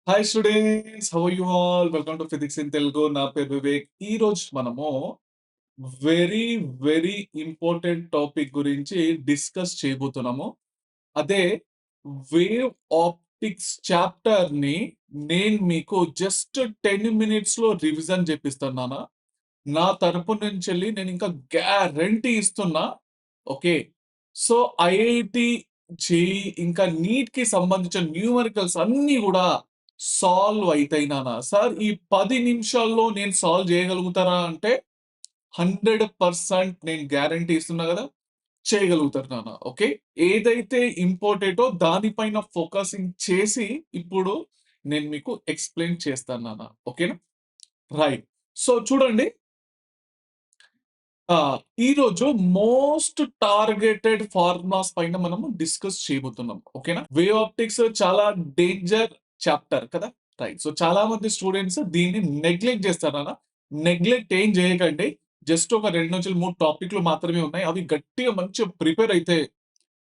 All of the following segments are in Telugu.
Hi students, how are you all? Welcome to physics in Telugu. నా పేరు వివేక్. ఈ రోజు మనము వెరీ వెరీ ఇంపార్టెంట్ టాపిక్ గురించి డిస్కస్ చేయబోతున్నాము. అదే వేవ్ ఆప్టిక్స్ చాప్టర్ ని నేను మీకు జస్ట్ 10 మినిట్స్ లో రివిజన్ చేపిస్తున్నాను. నా తరపు నుంచి నేను ఇంకా గ్యారంటీ ఇస్తున్నా. ఓకే. సో ఐఐటి, జేఈ ఇంకా నీట్ కి సంబంధించిన న్యూమరికల్స్ అన్ని కూడా సాల్వ్ అయితాయినానా సార్ ఈ 10 నిమిషాల్లో నేను సాల్వ్ చేయగలుగుతారా అంటే 100% నేను గ్యారంటీ ఇస్తున్నా కదా, చేయగలుగుతారు నాన్న. ఓకే. ఏదైతే ఇంపార్టెంటో దానిపైన ఫోకసింగ్ చేసి ఇప్పుడు నేను మీకు ఎక్స్ప్లెయిన్ చేస్తాను నాన్న. ఓకేనా? రైట్. సో చూడండి, ఆ! ఈరోజు మోస్ట్ టార్గెటెడ్ ఫార్ములాస్ పైన మనము డిస్కస్ చేయబోతున్నాం. ఓకేనా? వేవ్ ఆప్టిక్స్ చాలా డేంజర్ చాప్టర్ కదా! రైట్. సో చాలా మంది స్టూడెంట్స్ దీన్ని నెగ్లెక్ట్ చేస్తారన్న. నెగ్లెక్ట్ ఏం చేయకండి. జస్ట్ ఒక 2-3 టాపిక్‌లు మాత్రమే ఉన్నాయి. అవి గట్టిగా మంచిగా ప్రిపేర్ అయితే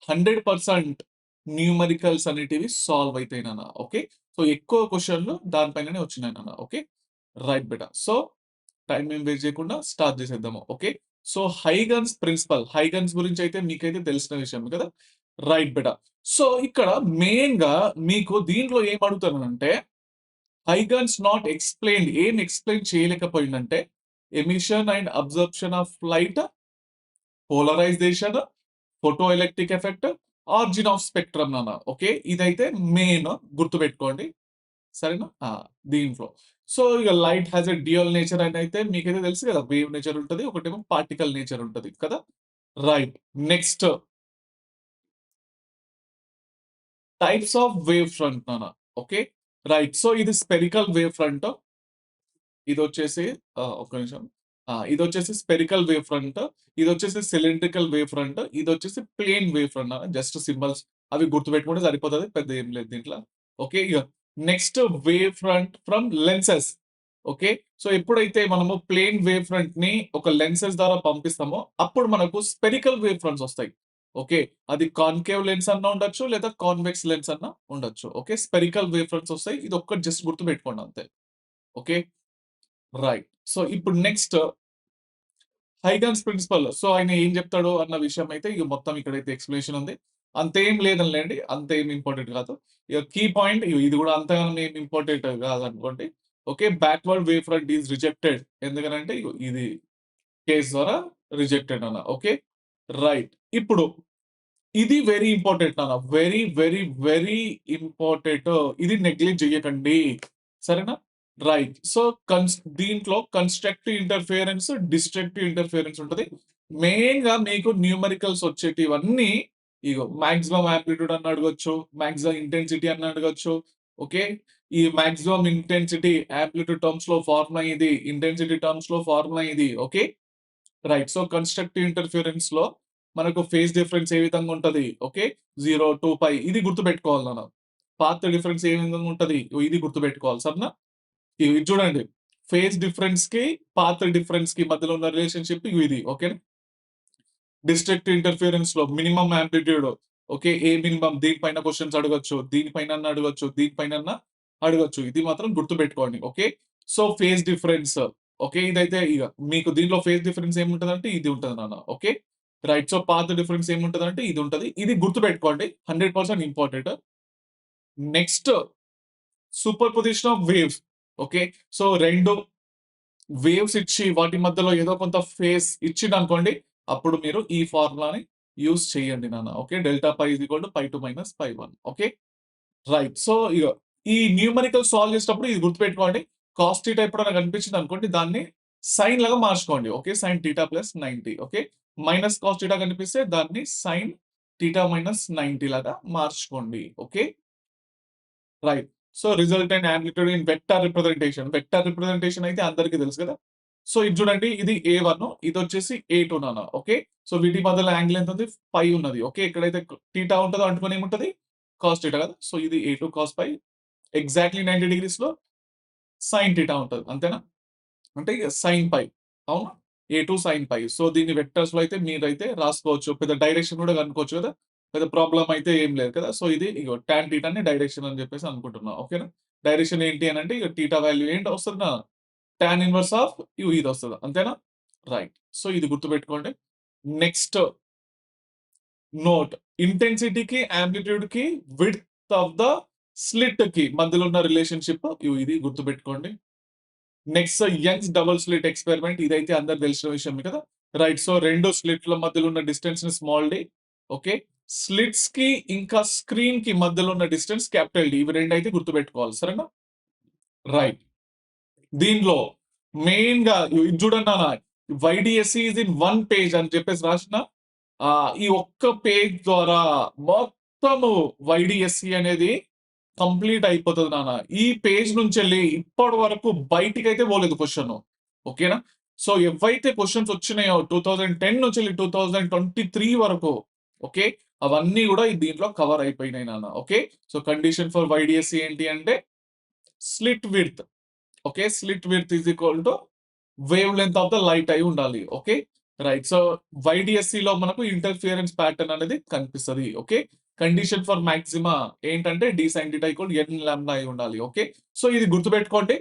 100% న్యూమరికల్స్ అనేటివి సాల్వ్ అయితాయి నాన్న. ఓకే. సో ఎక్కువ క్వెషన్‌లు దాని పైననే వచ్చినాయి నాన్న. ఓకే. రైట్ బేటా. సో టైం ఏం వేస్ట్ చేయకుండా స్టార్ట్ చేసేద్దాము. ఓకే. సో హైగన్స్ గురించి అయితే మీకైతే తెలిసిన విషయం కదా. రైట్ బేటా. సో ఇక్కడ మెయిన్ గా మీకు దీంట్లో ఏం అడుగుతానంటే, హైగన్స్ నాట్ ఎక్స్ప్లెయిన్డ్ ఏం ఎక్స్ప్లెయిన్ చేయలేకపోయిందంటే, emission and absorption of light, polarization, photo electric effect, origin of spectrum నాన్న. ఓకే. ఇదైతే మెయిన్ గుర్తుపెట్టుకోండి. సరేనా? దీంట్లో. సో, ఇగ light has a dual nature అని అయితే మీకైతే తెలుసు కదా! వేవ్ నేచర్ ఉంటది. ఒకటేమో పార్టికల్ నేచర్ ఉంటది కదా! Right. Next types of wave front నాన్న. ఓకే. రైట్. సో, ఇది స్పెరికల్ వేవ్ ఫ్రంట్. ఇదొచ్చేసి ఒక్క నిమిషం. ఇదొచ్చేసి స్పెరికల్ వేవ్ ఫ్రంట్. ఇదొచ్చేసి సిలిండ్రికల్ వేవ్ ఫ్రంట్. ఇదొచ్చేసి ప్లేన్ వేవ్ ఫ్రంట్ నాన్న. జస్ట్ సింబల్స్ అవి గుర్తుపెట్టుకుంటే సరిపోతది. పెద్ద ఏం లేదు దీంట్లో. ఓకే. ఇగ next wave front from lenses. Okay. So, ఎప్పుడైతే మనము ప్లేన్ వేవ్ ఫ్రంట్‌ని ఒక లెన్సెస్ ద్వారా పంపిస్తామో, అప్పుడు మనకు స్పెరికల్ వేవ్ ఫ్రంట్స్ ఒస్తాయి. ఓకే. అది కాన్కేవ్ లెన్స్ అన్నా ఉండొచ్చు, లేదా కాన్వెక్స్ లెన్స్ అన్నా ఉండొచ్చు. ఓకే. స్పెరికల్ వేవ్ ఫ్రంట్స్ ఒస్తాయి. ఇదొక్కటి జస్ట్ గుర్తుపెట్టుకోండి అంతే. ఓకే. రైట్. సో, ఇప్పుడు నెక్స్ట్ హైగన్స్ ప్రిన్సిపల్. సో, ఆయన ఏం జెప్తాడు అన్న విషయం అయితే ఇగ మొత్తం ఇక్కడైతే ఎక్స్‌ప్లనేషన్ ఉంది. అంతేం లేదులెండి. అంతేం ఇంపార్టెంట్ కాదు. ఇగ కీ పాయింట్ ఇది గూడా అంతగానం ఏం ఇంపార్టెంట్ కాదనుకోండి. Okay. Backward wave front is rejected. ఎందుకనంటే ఇగో ఇది కేస్ ద్వారా రిజెక్టెడ్ అన్న. ఓకే. రైట్. ఇప్పుడు ఇది వెరీ ఇంపార్టెంట్ నాన్న. Very, very, very important. ఇది నెగ్లెక్ట్ జేయకండి. సరేనా? రైట్. సో, దీంట్లో కన్‌స్ట్రక్టివ్ ఇంటర్ఫియరెన్స్, డిస్ట్రక్టివ్ ఇంటర్ఫియరెన్స్ ఉంటది. మెయిన్‌గా మీకు న్యూమరికల్స్ వచ్చేటివన్నీ ఇగో మాక్సిమం యాంప్లిట్యూడ్ అని అడగొచ్చు. మాక్సిమం ఇంటెన్సిటీ అని అడగొచ్చు. ఓకే. ఈ మాక్సిమం ఇంటెన్సిటీ యాంప్లిట్యూడ్ టర్మ్స్‌లో ఫార్ములా ఇది. ఇంటెన్సిటీ టర్మ్స్‌లో ఫార్ములా ఇది. ఓకే. రైట్. సో, కన్‌స్ట్రక్టివ్ ఇంటర్ఫియరెన్స్‌లో మనకు ఫేజ్ డిఫరెన్స్ ఏ విధంగా ఉంటది? ఓకే. 0, 2 పై ఇది గుర్తుపెట్టుకోవాలి నాన్న. పాత్ డిఫరెన్స్ ఏ విధంగా ఉంటది? ఇది గుర్తుపెట్టుకోవాలి. సరేనా? ఇది చూడండి. ఫేజ్ డిఫరెన్స్‌కి, పాత్ డిఫరెన్స్‌కి మధ్యలో ఉన్న రిలేషన్‌షిప్ ఇది. ఓకేనా? డిస్ట్రక్టివ్ ఇంటర్ఫియరెన్స్‌లో మినిమమ్ యాంప్లిట్యూడ్. ఓకే. ఏ మినిమమ్ దీనిపైన క్వెషన్స్ అడగొచ్చు. దీనిపైనన్నా అడగొచ్చు. దీనిపైనన్నా అడగొచ్చు. ఇది మాత్రం గుర్తుపెట్టుకోండి. Okay. So, phase difference. Okay. ఇదైతే ఇగ మీకు దీంట్లో ఫేజ్ డిఫరెన్స్ ఏముంటదంటే ఇది ఉంటది నాన్న. Okay. Right. So, path difference ఏముంటదంటే ఇది ఉంటది. ఇది గుర్తుపెట్టుకోండి. 100% important. Next superposition of waves. Okay. So, 2 waves ఇచ్చి వాటి మధ్యలో ఏదో కొంత ఫేజ్ ఇచ్చిండనుకోండి, అప్పుడు మీరు ఈ ఫార్ములాని యూజ్ చేయండి నాన్న. Okay. Delta pi is equal to pi 2 minus pi 1. Okay. Right. So, ఈ న్యూమరికల్ సాల్వ్ చేసేటప్పుడు ఇది గుర్తుపెట్టుకోండి. కాస్ థీటా ఎప్పుడైనా కనిపించిందనుకోండి, దాన్ని సైన్ లాగా మార్చుకోండి. Okay. Sine theta plus 90. Okay. Minus cos theta కనిపిస్తే దాన్ని సైన్ థీటా మైనస్ 90 లాగా మార్చుకోండి. Okay. Right. So, resultant amplitude in vector representation. Vector representation అయితే అందరికి తెలుసు కదా! సో, ఇది చూడండి, ఇది A1, ఇదొచ్చేసి A2 నాన్న. ఓకే. సో, వీటి మధ్యలో యాంగిల్ ఎంతుంది? పై ఉన్నది. ఓకే. ఎక్కడైతే థీటా ఉంటదో అంటుకొని ఏముంటది? కాస్ థీటా కదా! సో, ఇది A2 cos pi exactly 90 డిగ్రీస్‌లో sine theta ఉంటది. అంతేనా? అంటే ఇగ సైన్ పై. అవునా? A2 sine pi. సో, దీన్ని వెక్టర్స్‌లో అయితే మీరైతే రాసుకోవచ్చు. పెద్ద డైరెక్షన్ కూడా కనుక్కోవచ్చు కదా! పెద్ద ప్రాబ్లమ్ అయితే ఏం లేదు కదా! సో, ఇది ఇగో టాన్ థీటాని డైరెక్షన్ అని చెప్పేసి అనుకుంటున్నా. ఓకేనా? డైరెక్షన్ ఏంటి అని అంటే ఇక తీటా వాల్యూ ఏంటి వస్తుంది టాన్ ఇన్వర్స్ ఆఫ్ ఇది వస్తుంది అంతేనా రైట్ సో ఇది గుర్తుపెట్టుకోండి నెక్స్ట్ నోట్ ఇంటెన్సిటీకి యాంప్లిట్యూడ్ కి విడ్త్ ఆఫ్ ద స్లిట్ కి మధ్యలో ఉన్న రిలేషన్షిప్ ఇది గుర్తుపెట్టుకోండి next Young's double slit experiment ఇదైతే అందరు తెలిసిన విషయం కదా రైట్ సో రెండు స్లిట్ల మధ్యలో ఉన్న డిస్టెన్స్ ని స్మాల్ డి ఓకే స్లిట్స్ కి ఇంకా స్క్రీన్ కి మధ్యలో ఉన్న డిస్టెన్స్ క్యాపిటల్ డి ఇవి రెండు అయితే గుర్తుపెట్టుకోవాలి సరేనా రైట్ దీనిలో మెయిన్ గా ఇది చూడండి అన్న వైడిఎస్సి ఇస్ ఇన్ వన్ పేజ్ అని చెప్పేసి రాసిన ఈ ఒక్క పేజ్ ద్వారా మొత్తము వైడిఎస్సి అనేది కంప్లీట్ అయిపోతుంది నాన్న ఈ పేజ్ నుంచి వెళ్ళి ఇప్పటి వరకు బయటికి అయితే పోలేదు క్వశ్చన్ ఓకేనా సో ఎవైతే క్వశ్చన్స్ వచ్చినాయో 2010 నుంచి వెళ్ళి 2023 వరకు ఓకే అవన్నీ కూడా దీంట్లో కవర్ అయిపోయినాయి నాన్న ఓకే సో కండిషన్ ఫర్ వైడిఎస్సి ఏంటి అంటే slit width okay slit width is equal to wave length of the light అయి ఉండాలి ఓకే రైట్ సో వైడిఎస్సి లో మనకు ఇంటర్ఫియరెన్స్ ప్యాటర్న్ అనేది కనిపిస్తుంది ఓకే కండిషన్ ఫర్ మాక్సిమా ఏంటంటే d sine theta equal n lambda అయి ఉండాలి ఓకే సో ఇది గుర్తుపెట్టుకోండి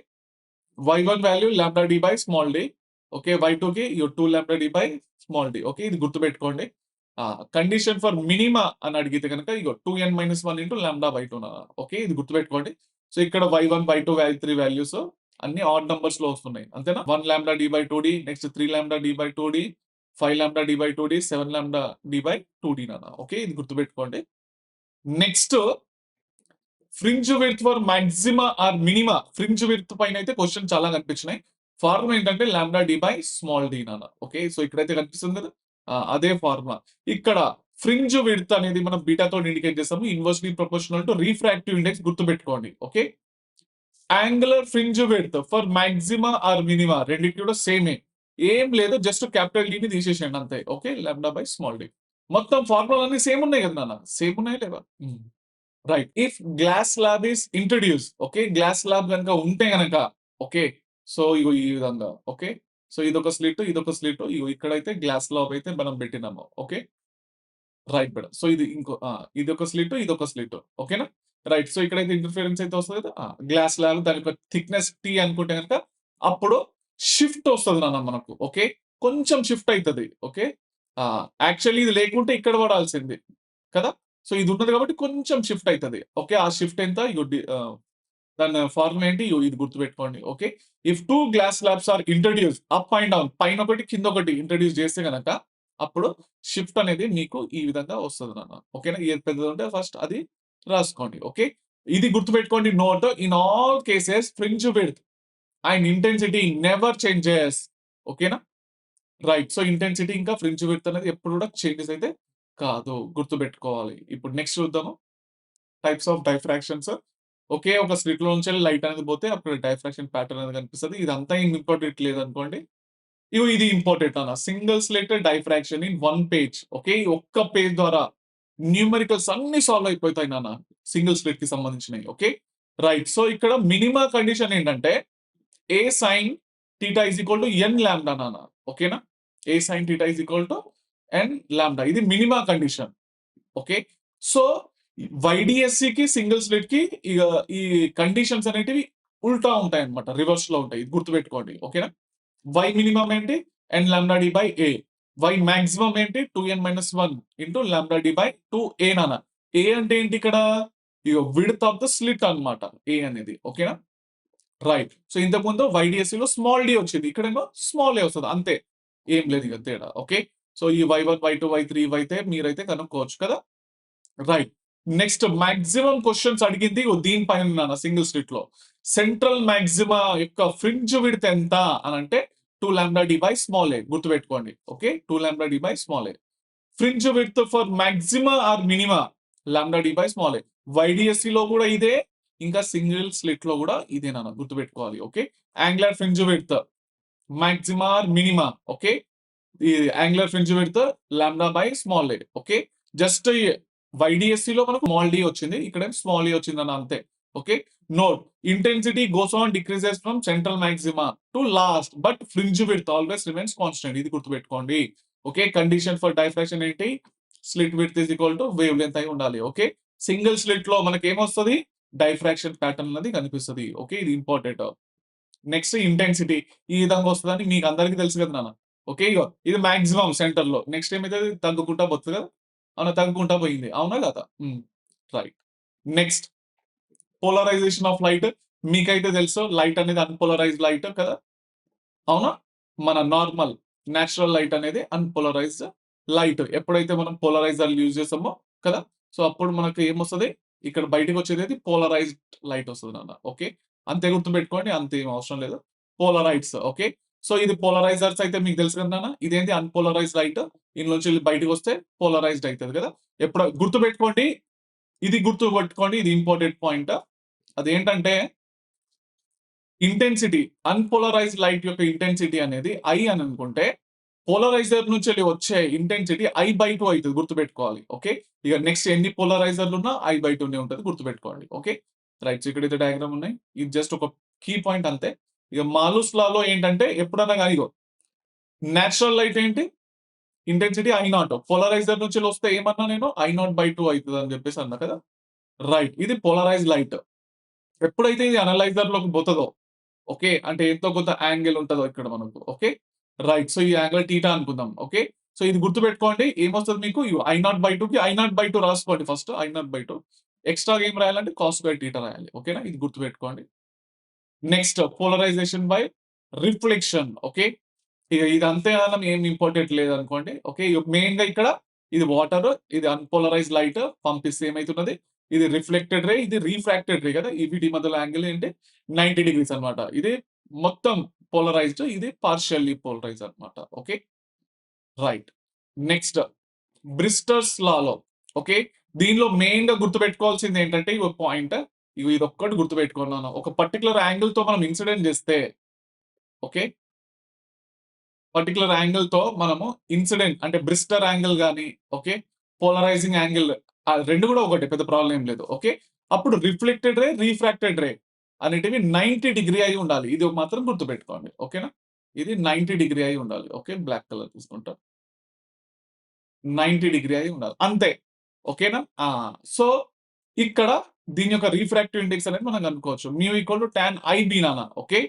y1 value lambda D by small d okay y2 కి 2 lambda D by small d okay ఇది గుర్తుపెట్టుకోండి కండిషన్ ఫర్ మినిమా అని అడిగితే కనుక ఇగో 2n - 1 into lambda by 2 okay ఇది గుర్తుపెట్టుకోండి సో ఇక్కడ y1 y2 y3 వాల్యూస్ అన్ని ఆడ్ నంబర్స్ లో వస్తున్నాయి అంతేనా 1 lambda D by 2d next 3 lambda D by 2d 5 lambda D by 2d 7 lambda D by 2d okay ఇది గుర్తుపెట్టుకోండి next fringe width for maxima or minima fringe width పైన అయితే క్వశ్చన్ చాలా కనిపించినాయి ఫార్ములా ఏంటంటే lambda D by small d okay so ఇక్కడైతే కనిపిస్తుంది కదా అదే ఫార్ములా ఇక్కడ ఫ్రింజ్ విడ్త్ అనేది మనం బీటాతో ఇండికేట్ చేస్తాము inversely proportional to refractive index గుర్తుపెట్టుకోండి okay angular fringe width for maxima or minima రెండింటి కూడా సేమే ఏం లేదు జస్ట్ క్యాపిటల్ డి ని తీసేసేయండి అంతే okay lambda by small d మొత్తం ఫార్ములా అన్ని సేమ్ ఉన్నాయి కదా నాన్న సేమ్ ఉన్నాయి లేవా right if glass slab is introduce okay glass slab కనుక ఉంటే గనక ఓకే సో ఇగో ఈ విధంగా ఓకే సో ఇదొక స్లిట్ ఇగో ఇక్కడైతే గ్లాస్ ల్యాబ్ అయితే మనం పెట్టినాము ఓకే రైట్ మేడం సో ఇది ఇంకో ఇదొక స్లిట్ ఓకేనా రైట్ సో ఇక్కడైతే ఇంటర్ఫిరెన్స్ అయితే వస్తుంది కదా గ్లాస్ ల్యాబ్ దాని యొక్క థిక్నెస్ టీ అనుకుంటే కనుక అప్పుడు షిఫ్ట్ వస్తుంది నాన్న మనకు ఓకే కొంచెం షిఫ్ట్ అవుతుంది ఓకే యాక్చువల్లీ ఇది లేకుంటే ఇక్కడ పడాల్సింది కదా సో ఇది ఉన్నది కాబట్టి కొంచెం షిఫ్ట్ అవుతుంది ఓకే ఆ షిఫ్ట్ ఎంత దాని ఫార్ములా ఏంటి ఇది గుర్తుపెట్టుకోండి okay if 2 glass slabs are introduce up and down పైన ఒకటి కింద ఒకటి ఇంట్రడ్యూస్ చేస్తే గనక అప్పుడు షిఫ్ట్ అనేది మీకు ఈ విధంగా వస్తుంది నాన్న ఓకేనా ఏది పెద్దది ఉంటే ఫస్ట్ అది రాసుకోండి ఓకే ఇది గుర్తుపెట్టుకోండి note in all cases fringe width and intensity never changes ఓకేనా రైట్ సో ఇంటెన్సిటీ ఇంకా ఫ్రింజ్ విడ్త్ అనేది ఎప్పుడు కూడా చేంజెస్ అయితే కాదు గుర్తుపెట్టుకోవాలి ఇప్పుడు నెక్స్ట్ చూద్దాము టైప్స్ ఆఫ్ డైఫ్రాక్షన్స్ ఒకే ఒక స్లిట్ లో నుంచి లైట్ అనేది పోతే అప్పుడు డైఫ్రాక్షన్ ప్యాటర్న్ అనేది కనిపిస్తుంది ఇదంతా ఇంపార్టెంట్ లేదు అనుకోండి ఇది ఇంపార్టెంట్ అన్న single slit diffraction in one page okay ఒక్క పేజ్ ద్వారా న్యూమరికల్స్ అన్ని సాల్వ్ అయిపోతాయి నాన్న సింగిల్ స్లిట్ కి సంబంధించినవి ఓకే రైట్ సో ఇక్కడ మినిమా కండిషన్ ఏంటంటే A sine theta is equal to N lambda నాన్న ఓకేనా A sine theta is equal to N lambda ఇది మినిమా కండిషన్ ఓకే సో వైడిఎస్సికి సింగిల్ స్లిట్ కి ఇక ఈ కండిషన్స్ అనేటివి ఉల్టా ఉంటాయి అనమాట రివర్స్ లో ఉంటాయి ఇది గుర్తుపెట్టుకోండి ఓకేనా వై మినిమం ఏంటి N lambda D by A Y maximum ఏంటి 2n - 1 into lambda D by 2a నాన్న ఏ అంటే ఏంటి ఇక్కడ ఇక విడ్త్ ఆఫ్ ద స్లిట్ అన్నమాట ఏ అనేది ఓకేనా రైట్ సో ఇంతకుముందు వైడిఎస్సి లో స్మాల్ డి వచ్చింది ఇక్కడేమో స్మాల్ ఏ వస్తుంది అంతే ఏం లేదు ఇక తేడా ఓకే సో ఈ y1 y2 y3 ఇవైతే మీరైతే కనుక్కోవచ్చు కదా రైట్ నెక్స్ట్ మాక్సిమం క్వశ్చన్స్ అడిగింది దీనిపైన సింగిల్ స్లిట్ లో సెంట్రల్ మాక్సిమా యొక్క ఫ్రింజ్ విడ్త్ ఎంత అని అంటే 2 lambda D by small A గుర్తుపెట్టుకోండి okay 2 lambda D by small A fringe width for maxima or minima lambda D by small A YDSE లో కూడా ఇదే ఇంకా సింగిల్ స్లిట్ లో కూడా ఇదే నాన్న గుర్తుపెట్టుకోవాలి okay angular fringe width maxima or minima okay ఈ angular fringe width lambda by small A okay just YDSE లో మనకు స్మాల్ డి వచ్చింది ఇక్కడ స్మాల్ ఏ వచ్చింది అన్న అంతే okay note intensity goes on decreases from central maxima to last but fringe width always remains constant ఇది గుర్తుపెట్టుకోండి ఓకే కండిషన్ ఫర్ డైఫ్రాక్షన్ ఏంటి slit width is equal to wave length అయి ఉండాలి ఓకే సింగిల్ స్లిట్ లో మనకి ఏమొస్తుంది డైఫ్రాక్షన్ ప్యాటర్న్ అనేది కనిపిస్తది. ఓకే. ఇది ఇంపార్టెంట్. నెక్స్ట్ ఇంటెన్సిటీ ఈ విధంగా వస్తదని మీకు అందరికి తెలుసు కదా నాన్న. ఓకే. ఇగో ఇది మాక్సిమం సెంటర్‌లో. నెక్స్ట్ ఏమైతది తగ్గుకుంటా పోతది కదా! అవునా? తగ్గుకుంటా పోయింది. అవునా? కాదా? Right. Next polarization of light మీకైతే తెలుసు లైట్ అనేది అన్‌పోలరైజ్డ్ లైట్ కదా! అవునా? మన నార్మల్ నేచురల్ లైట్ అనేది అన్‌పోలరైజ్డ్ లైట్. ఎప్పుడైతే మనం పోలరైజర్‌లు యూజ్ చేసామో కదా! సో, అప్పుడు మనకు ఏమొస్తది? ఇక్కడ బయటికొచ్చేదేది పోలరైజ్డ్ లైట్ వస్తది నాన్న. ఓకే. అంతే గుర్తుపెట్టుకోండి. అంతేం అవసరం లేదు. పోలరైట్స్ ఓకే. సో, ఇది పోలరైజర్స్ అయితే మీకు తెలుసు కదా నాన్న. ఇదేంటి అన్‌పోలరైజ్డ్ లైట్. ఇందులోంచెల్లి బయటికొస్తే పోలరైజ్డ్ అయితది కదా! గుర్తుపెట్టుకోండి. ఇది గుర్తుపెట్టుకోండి. ఇది ఇంపార్టెంట్ పాయింట్. అదేంటంటే ఇంటెన్సిటీ అన్‌పోలరైజ్డ్ లైట్ యొక్క ఇంటెన్సిటీ అనేది ఐ అని అనుకుంటే, పోలరైజర్ నుంచెల్లి వచ్చే ఇంటెన్సిటీ I/2 అయితది గుర్తుపెట్టుకోవాలి. ఓకే. ఇక నెక్స్ట్ ఎన్ని పోలరైజర్‌లున్నా I/2నే ఉంటది గుర్తుపెట్టుకోండి. ఓకే. రైట్. సో, ఇక్కడైతే డయాగ్రామ్ ఉన్నాయి. ఇది జస్ట్ ఒక కీ పాయింట్ అంతే. ఇక మాలూస్ లాలో ఏంటంటే ఎప్పుడన్నా గాని ఇగో నేచురల్ లైట్ ఏంటి? Intensity I0. పోలరైజర్ నుంచెల్లి వస్తే ఏమన్నా నేను I0/2 అయితదని చెప్పేసి అన్నా కదా! రైట్. ఇది పోలరైజ్డ్ లైట్. ఎప్పుడైతే ఇది అనలైజర్‌లోకి పోతదో ఓకే. అంటే ఎంతో కొంత యాంగిల్ ఉంటదో ఇక్కడ మనకు. ఓకే. రైట్. సో, ఈ యాంగిల్ థీటా అనుకుందాం. ఓకే. సో, ఇది గుర్తుపెట్టుకోండి. ఏమొస్తది మీకు I0/2కి I0/2 రాసుకోండి ఫస్ట్ I0/2. ఎక్స్‌ట్రాగా ఏం రాయాలంటే కాస్ స్క్వేర్ థీటా రాయాలి. ఓకేనా? ఇది గుర్తుపెట్టుకోండి. Next polarization by reflection. Okay. ఇగ ఇది అంతేగానం ఏం ఇంపార్టెంట్ లేదనుకోండి. ఓకే. మెయిన్‌గా ఇక్కడ ఇది వాటర్, ఇది అన్‌పోలరైజ్డ్ లైట్ పంపిస్తే ఏమైతున్నది? ఇది రిఫ్లెక్టెడ్ రే, ఇది రిఫ్రాక్టెడ్ రే కదా! ఈ వీటి మధ్యలో యాంగిల్ ఏంటి? 90 డిగ్రీస్ అన్నమాట. ఇది మొత్తం పోలరైజ్డ్. ఇది పార్షియల్లీ పోలరైజ్డ్ అన్నమాట. ఓకే. రైట్. నెక్స్ట్ బ్రిస్టర్స్ లాలో ఓకే. దీనిలో మెయిన్‌గా గుర్తుపెట్టుకోవాల్సింది ఏంటంటే ఇగో పాయింట్. ఇగో ఇదొక్కటి గుర్తుపెట్టుకోండి నాన్న. ఒక పర్టిక్యులర్ యాంగిల్‌తో మనం ఇన్సిడెంట్ చేస్తే ఓకే. పర్టిక్యులర్ యాంగిల్‌తో మనము ఇన్సిడెంట్ అంటే బ్రిస్టర్ యాంగిల్ గాని, ఓకే. పోలరైజింగ్ యాంగిల్ 2 కూడా ఒకటే పెద్ద ప్రాబ్లమ్ ఏం లేదు. ఓకే. అప్పుడు రిఫ్లెక్టెడ్ రే, రిఫ్రాక్టెడ్ రే అనేటివి 90 డిగ్రీ అయి ఉండాలి. ఇది మాత్రం గుర్తుపెట్టుకోండి. ఓకేనా? ఇది 90 డిగ్రీ అయి ఉండాలి. ఓకే. బ్లాక్ కలర్ తీసుకుంటా. 90 డిగ్రీ అయి ఉండాలి. అంతే. ఓకేనా? సో, ఇక్కడ దీని యొక్క రిఫ్రాక్టివ్ ఇండెక్స్ అనేది మనం కనుక్కోవచ్చు. టాన్ ఐబీ నాన్న. ఓకే.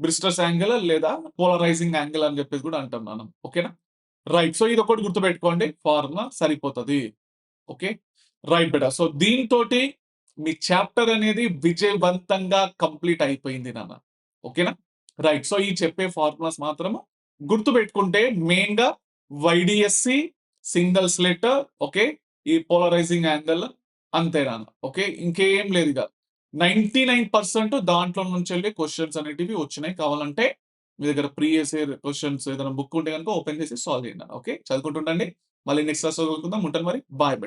బ్రిస్టర్స్ యాంగిల్ లేదా పోలరైజింగ్ యాంగిల్ అని చెప్పేసి కూడా అంటాం మనం. ఓకేనా? రైట్. సో, ఇదొకటి గుర్తుపెట్టుకోండి. ఫార్ములా సరిపోతది. ఓకే. రైట్ బేటా. సో, దీనితోటి మీ చాప్టర్ అనేది విజయవంతంగా కంప్లీట్ అయిపోయింది నాన్న. ఓకేనా? రైట్. సో, ఈ చెప్పే ఫార్ములాస్ మాత్రము గుర్తుపెట్టుకుంటే మెయిన్‌గా వైడీఎస్‌సి, సింగిల్ స్లిట్ ఓకే. ఈ పోలరైజింగ్ యాంగిల్ అంతే నాన్న. ఓకే. ఇంకేం లేదిక. 99% దాంట్లో నుంచెళ్ళి క్వెషన్స్ అనేటివి వచ్చినాయి. కావాలంటే మీ దగ్గర ప్రీవియస్ ఇయర్ క్వెషన్స్ ఏదైనా బుక్ ఉంటే గనుక ఓపెన్ చేసి సాల్వ్ చేయండి. ఓకే. చదువుకుంటుండండి. మళ్ళీ నెక్స్ట్ క్లాస్‌లో కలుసుకుందాం. ఉంటాను మరి. బాయ్ బేటా.